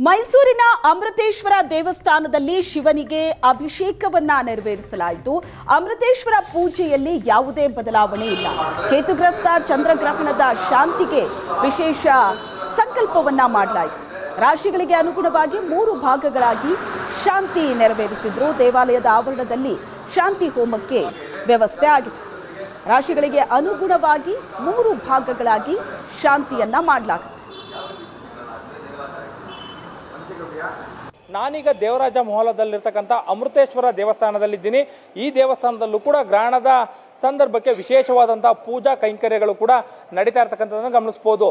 ಮೈಸೂರಿನ ಅಮೃತೇಶ್ವರ ದೇವಸ್ಥಾನದಲ್ಲಿ ಶಿವನಿಗೆ ಅಭಿಷೇಕವನ್ನ ನೆರವೇರಿಸಲಾಯಿತು. ಅಮೃತೇಶ್ವರ ಪೂಜೆಯಲ್ಲಿ ಯಾವುದೇ ಬದಲಾವಣೆ ಇಲ್ಲ. ಕೇತುಗ್ರಸ್ತ ಚಂದ್ರಗ್ರಹಣದ ಶಾಂತಿಗೆ ವಿಶೇಷ ಸಂಕಲ್ಪವನ್ನ ಮಾಡಲಾಯಿತು. ರಾಶಿಗಳಿಗೆ ಅನುಗುಣವಾಗಿ 3 ಭಾಗಗಳಾಗಿ ಶಾಂತಿ ನೆರವೇರಿಸಿದ್ರು. ದೇವಾಲಯದ ಆವರಣದಲ್ಲಿ ಶಾಂತಿ ಹೋಮಕ್ಕೆ ವ್ಯವಸ್ಥೆ ಆಗಿದೆ. ರಾಶಿಗಳಿಗೆ ಅನುಗುಣವಾಗಿ 3 ಭಾಗಗಳಾಗಿ ಶಾಂತಿಯನ್ನ ಮಾಡಲಾಗಿದೆ. ನಾನೀಗ ದೇವರಾಜ ಮಹಲದಲ್ಲಿರ್ತಕ್ಕಂಥ ಅಮೃತೇಶ್ವರ ದೇವಸ್ಥಾನದಲ್ಲಿದ್ದೀನಿ. ಈ ದೇವಸ್ಥಾನದಲ್ಲೂ ಕೂಡ ಗ್ರಹಣದ ಸಂದರ್ಭಕ್ಕೆ ವಿಶೇಷವಾದಂತಹ ಪೂಜಾ ಕೈಂಕರ್ಯಗಳು ಕೂಡ ನಡೀತಾ ಇರ್ತಕ್ಕಂಥದ್ದನ್ನು ಗಮನಿಸಬಹುದು.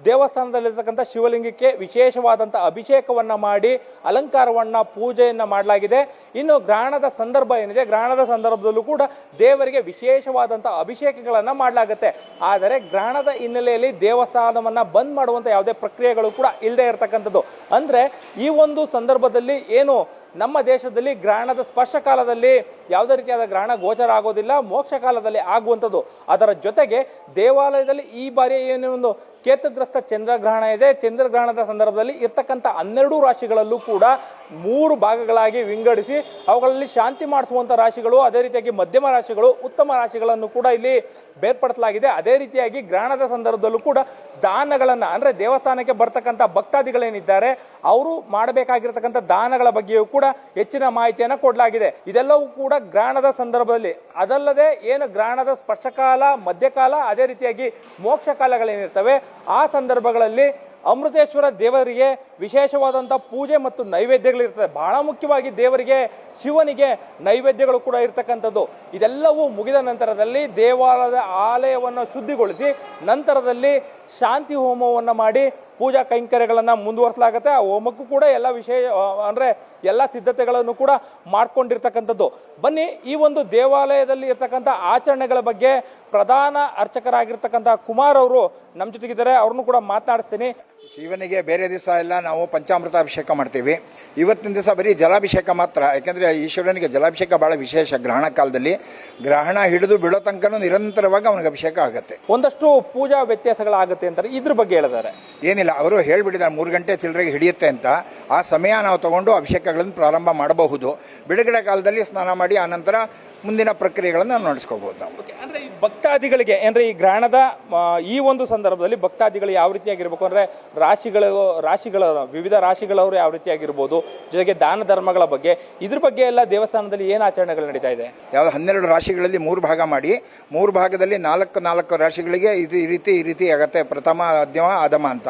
ದೇವಸ್ಥಾನದಲ್ಲಿರ್ತಕ್ಕಂಥ ಶಿವಲಿಂಗಕ್ಕೆ ವಿಶೇಷವಾದಂಥ ಅಭಿಷೇಕವನ್ನ ಮಾಡಿ ಅಲಂಕಾರವನ್ನ ಪೂಜೆಯನ್ನ ಮಾಡಲಾಗಿದೆ. ಇನ್ನು ಗ್ರಹಣದ ಸಂದರ್ಭ ಏನಿದೆ, ಗ್ರಹಣದ ಸಂದರ್ಭದಲ್ಲೂ ಕೂಡ ದೇವರಿಗೆ ವಿಶೇಷವಾದಂಥ ಅಭಿಷೇಕಗಳನ್ನ ಮಾಡಲಾಗುತ್ತೆ. ಆದರೆ ಗ್ರಹಣದ ಹಿನ್ನೆಲೆಯಲ್ಲಿ ದೇವಸ್ಥಾನವನ್ನ ಬಂದ್ ಮಾಡುವಂತ ಯಾವುದೇ ಪ್ರಕ್ರಿಯೆಗಳು ಕೂಡ ಇಲ್ಲದೆ ಇರತಕ್ಕಂಥದ್ದು. ಅಂದ್ರೆ ಈ ಒಂದು ಸಂದರ್ಭದಲ್ಲಿ ಏನು ನಮ್ಮ ದೇಶದಲ್ಲಿ ಗ್ರಹಣದ ಸ್ಪರ್ಶ ಕಾಲದಲ್ಲಿ ಯಾವುದೇ ರೀತಿಯಾದ ಗ್ರಹಣ ಗೋಚರ ಆಗೋದಿಲ್ಲ, ಮೋಕ್ಷ ಕಾಲದಲ್ಲಿ ಆಗುವಂಥದ್ದು. ಅದರ ಜೊತೆಗೆ ದೇವಾಲಯದಲ್ಲಿ ಈ ಬಾರಿ ಏನು ಒಂದು ಕೇತುಗ್ರಸ್ತ ಚಂದ್ರಗ್ರಹಣ ಇದೆ. ಚಂದ್ರಗ್ರಹಣದ ಸಂದರ್ಭದಲ್ಲಿ ಇರ್ತಕ್ಕಂಥ 12 ರಾಶಿಗಳಲ್ಲೂ ಕೂಡ 3 ಭಾಗಗಳಾಗಿ ವಿಂಗಡಿಸಿ ಅವುಗಳಲ್ಲಿ ಶಾಂತಿ ಮಾಡಿಸುವಂತ ರಾಶಿಗಳು, ಅದೇ ರೀತಿಯಾಗಿ ಮಧ್ಯಮ ರಾಶಿಗಳು, ಉತ್ತಮ ರಾಶಿಗಳನ್ನು ಕೂಡ ಇಲ್ಲಿ ಬೇರ್ಪಡಿಸಲಾಗಿದೆ. ಅದೇ ರೀತಿಯಾಗಿ ಗ್ರಹಣದ ಸಂದರ್ಭದಲ್ಲೂ ಕೂಡ ದಾನಗಳನ್ನ, ಅಂದ್ರೆ ದೇವಸ್ಥಾನಕ್ಕೆ ಬರ್ತಕ್ಕಂಥ ಭಕ್ತಾದಿಗಳೇನಿದ್ದಾರೆ ಅವರು ಮಾಡಬೇಕಾಗಿರ್ತಕ್ಕಂಥ ದಾನಗಳ ಬಗ್ಗೆಯೂ ಕೂಡ ಹೆಚ್ಚಿನ ಮಾಹಿತಿಯನ್ನು ಕೊಡಲಾಗಿದೆ. ಇದೆಲ್ಲವೂ ಕೂಡ ಗ್ರಹಣದ ಸಂದರ್ಭದಲ್ಲಿ. ಅದಲ್ಲದೆ ಏನು ಗ್ರಹಣದ ಸ್ಪರ್ಶಕಾಲ, ಮಧ್ಯಕಾಲ, ಅದೇ ರೀತಿಯಾಗಿ ಮೋಕ್ಷ ಕಾಲಗಳೇನಿರ್ತವೆ ಆ ಸಂದರ್ಭಗಳಲ್ಲಿ ಅಮೃತೇಶ್ವರ ದೇವರಿಗೆ ವಿಶೇಷವಾದಂಥ ಪೂಜೆ ಮತ್ತು ನೈವೇದ್ಯಗಳಿರ್ತದೆ. ಬಹಳ ಮುಖ್ಯವಾಗಿ ದೇವರಿಗೆ, ಶಿವನಿಗೆ ನೈವೇದ್ಯಗಳು ಕೂಡ ಇರ್ತಕ್ಕಂಥದ್ದು. ಇದೆಲ್ಲವೂ ಮುಗಿದ ನಂತರದಲ್ಲಿ ದೇವಾಲಯದ ಆಲಯವನ್ನು ಶುದ್ಧಿಗೊಳಿಸಿ ನಂತರದಲ್ಲಿ ಶಾಂತಿ ಹೋಮವನ್ನು ಮಾಡಿ ಪೂಜಾ ಕೈಂಕರ್ಯಗಳನ್ನು ಮುಂದುವರಿಸಲಾಗುತ್ತೆ. ಆ ಹೋಮಕ್ಕೂ ಕೂಡ ಎಲ್ಲ ಸಿದ್ಧತೆಗಳನ್ನು ಕೂಡ ಮಾಡ್ಕೊಂಡಿರ್ತಕ್ಕಂಥದ್ದು. ಬನ್ನಿ, ಈ ಒಂದು ದೇವಾಲಯದಲ್ಲಿ ಇರ್ತಕ್ಕಂಥ ಆಚರಣೆಗಳ ಬಗ್ಗೆ ಪ್ರಧಾನ ಅರ್ಚಕರಾಗಿರ್ತಕ್ಕಂಥ ಕುಮಾರ್ ಅವರು ನಮ್ಮ ಜೊತೆಗಿದ್ದಾರೆ. ಅವ್ರನ್ನು ಕೂಡ ಮಾತನಾಡಿಸ್ತೀನಿ. ಶಿವನಿಗೆ ಬೇರೆ ದಿವಸ ಎಲ್ಲ ನಾವು ಪಂಚಾಮೃತ ಅಭಿಷೇಕ ಮಾಡ್ತೀವಿ. ಇವತ್ತಿನ ದಿವಸ ಬರೀ ಜಲಾಭಿಷೇಕ ಮಾತ್ರ. ಯಾಕೆಂದರೆ ಈಶ್ವರನಿಗೆ ಜಲಾಭಿಷೇಕ ಬಹಳ ವಿಶೇಷ. ಗ್ರಹಣ ಕಾಲದಲ್ಲಿ ಗ್ರಹಣ ಹಿಡಿದು ಬೀಳೋ ತನಕ ನಿರಂತರವಾಗಿ ಅವನಿಗೆ ಅಭಿಷೇಕ ಆಗುತ್ತೆ. ಒಂದಷ್ಟು ಪೂಜಾ ವ್ಯತ್ಯಾಸಗಳಾಗುತ್ತೆ ಅಂತಾರೆ, ಇದ್ರ ಬಗ್ಗೆ ಹೇಳಿದ್ದಾರೆ. ಏನಿಲ್ಲ, ಅವರು ಹೇಳಿಬಿಟ್ಟಿದ್ದಾರೆ 3 ಗಂಟೆ ಚಿಲ್ಲರೆಗೆ ಹಿಡಿಯುತ್ತೆ ಅಂತ. ಆ ಸಮಯ ನಾವು ತಗೊಂಡು ಅಭಿಷೇಕಗಳನ್ನು ಪ್ರಾರಂಭ ಮಾಡಬಹುದು. ಬಿಡುಗಡೆ ಕಾಲದಲ್ಲಿ ಸ್ನಾನ ಮಾಡಿ ಆನಂತರ ಮುಂದಿನ ಪ್ರಕ್ರಿಯೆಗಳನ್ನು ನಾವು ನಡೆಸ್ಕೋಬಹುದು. ನಾವು ಅಂದ್ರೆ ಈ ಭಕ್ತಾದಿಗಳಿಗೆ ಅಂದ್ರೆ ಈ ಗ್ರಹಣದ ಈ ಒಂದು ಸಂದರ್ಭದಲ್ಲಿ ಭಕ್ತಾದಿಗಳು ಯಾವ ರೀತಿಯಾಗಿರ್ಬೇಕು ಅಂದ್ರೆ ರಾಶಿಗಳ ವಿವಿಧ ರಾಶಿಗಳವರು ಯಾವ ರೀತಿಯಾಗಿರ್ಬೋದು, ಜೊತೆಗೆ ದಾನ ಧರ್ಮಗಳ ಬಗ್ಗೆ, ಇದ್ರ ಬಗ್ಗೆ ಎಲ್ಲ ದೇವಸ್ಥಾನದಲ್ಲಿ ಏನು ಆಚರಣೆಗಳು ನಡೀತಾ ಇದೆ? ಯಾವ್ದು 12 ರಾಶಿಗಳಲ್ಲಿ 3 ಭಾಗ ಮಾಡಿ 3 ಭಾಗದಲ್ಲಿ 4 ರಾಶಿಗಳಿಗೆ ಈ ರೀತಿ ಆಗತ್ತೆ. ಪ್ರಥಮ, ಮಧ್ಯಮ, ಅಧಮ ಅಂತ.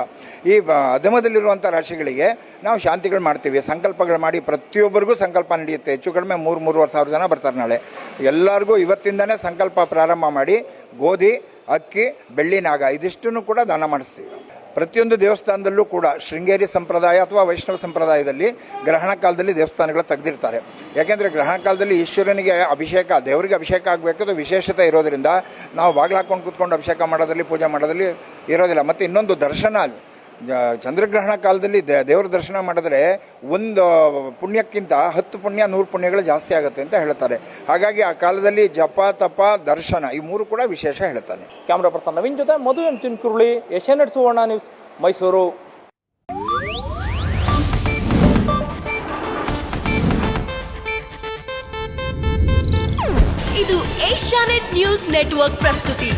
ಈ ಅಧಮದಲ್ಲಿರುವಂಥ ರಾಶಿಗಳಿಗೆ ನಾವು ಶಾಂತಿಗಳು ಮಾಡ್ತೀವಿ, ಸಂಕಲ್ಪಗಳು ಮಾಡಿ. ಪ್ರತಿಯೊಬ್ಬರಿಗೂ ಸಂಕಲ್ಪ ನಡೆಯುತ್ತೆ. ಹೆಚ್ಚು ಕಡಿಮೆ 3-3.5 ಸಾವಿರ ಜನ ಬರ್ತಾರೆ ನಾಳೆ. ಎಲ್ಲರಿಗೂ ಇವತ್ತಿಂದನೇ ಸಂಕಲ್ಪ ಪ್ರಾರಂಭ ಮಾಡಿ ಗೋಧಿ, ಅಕ್ಕಿ, ಬೆಳ್ಳಿ ನಾಗ ಇದಿಷ್ಟನ್ನು ಕೂಡ ದಾನ ಮಾಡಿಸ್ತೀವಿ. ಪ್ರತಿಯೊಂದು ದೇವಸ್ಥಾನದಲ್ಲೂ ಕೂಡ ಶೃಂಗೇರಿ ಸಂಪ್ರದಾಯ ಅಥವಾ ವೈಷ್ಣವ ಸಂಪ್ರದಾಯದಲ್ಲಿ ಗ್ರಹಣ ಕಾಲದಲ್ಲಿ ದೇವಸ್ಥಾನಗಳು ತೆಗೆದಿರ್ತಾರೆ. ಯಾಕೆಂದರೆ ಗ್ರಹಣ ಕಾಲದಲ್ಲಿ ಈಶ್ವರನಿಗೆ ಅಭಿಷೇಕ, ದೇವರಿಗೆ ಅಭಿಷೇಕ ಆಗಬೇಕಾದ್ರೆ ವಿಶೇಷತೆ ಇರೋದರಿಂದ ನಾವು ಬಾಗಿಲು ಹಾಕೊಂಡು ಕೂತ್ಕೊಂಡು ಅಭಿಷೇಕ ಮಾಡೋದ್ರಲ್ಲಿ, ಪೂಜೆ ಮಾಡೋದ್ರಲ್ಲಿ ಇರೋದಿಲ್ಲ. ಮತ್ತು ಇನ್ನೊಂದು ದರ್ಶನ, ಚಂದ್ರಗ್ರಹಣ ಕಾಲದಲ್ಲಿ ದೇವರ ದರ್ಶನ ಮಾಡಿದ್ರೆ ಒಂದು ಪುಣ್ಯಕ್ಕಿಂತ 10 ಪುಣ್ಯ 100 ಪುಣ್ಯಗಳು ಜಾಸ್ತಿ ಆಗುತ್ತೆ ಅಂತ ಹೇಳ್ತಾರೆ. ಹಾಗಾಗಿ ಆ ಕಾಲದಲ್ಲಿ ಜಪ, ತಪ, ದರ್ಶನ ಈ 3 ಕೂಡ ವಿಶೇಷ ಹೇಳ್ತಾನೆ. ಕ್ಯಾಮ್ರಾ ಪರ್ಸನ್ ನವೀನ್ ಜೊತೆ ಮಧು ಎಂ ಚಿನ್ಕುರುಳಿ, ಏಷ್ಯಾನೆಟ್ ಸುವರ್ಣ ನ್ಯೂಸ್, ಮೈಸೂರು. ಇದು ಏಷ್ಯಾನೆಟ್ ನ್ಯೂಸ್ ನೆಟ್ವರ್ಕ್ ಪ್ರಸ್ತುತಿ.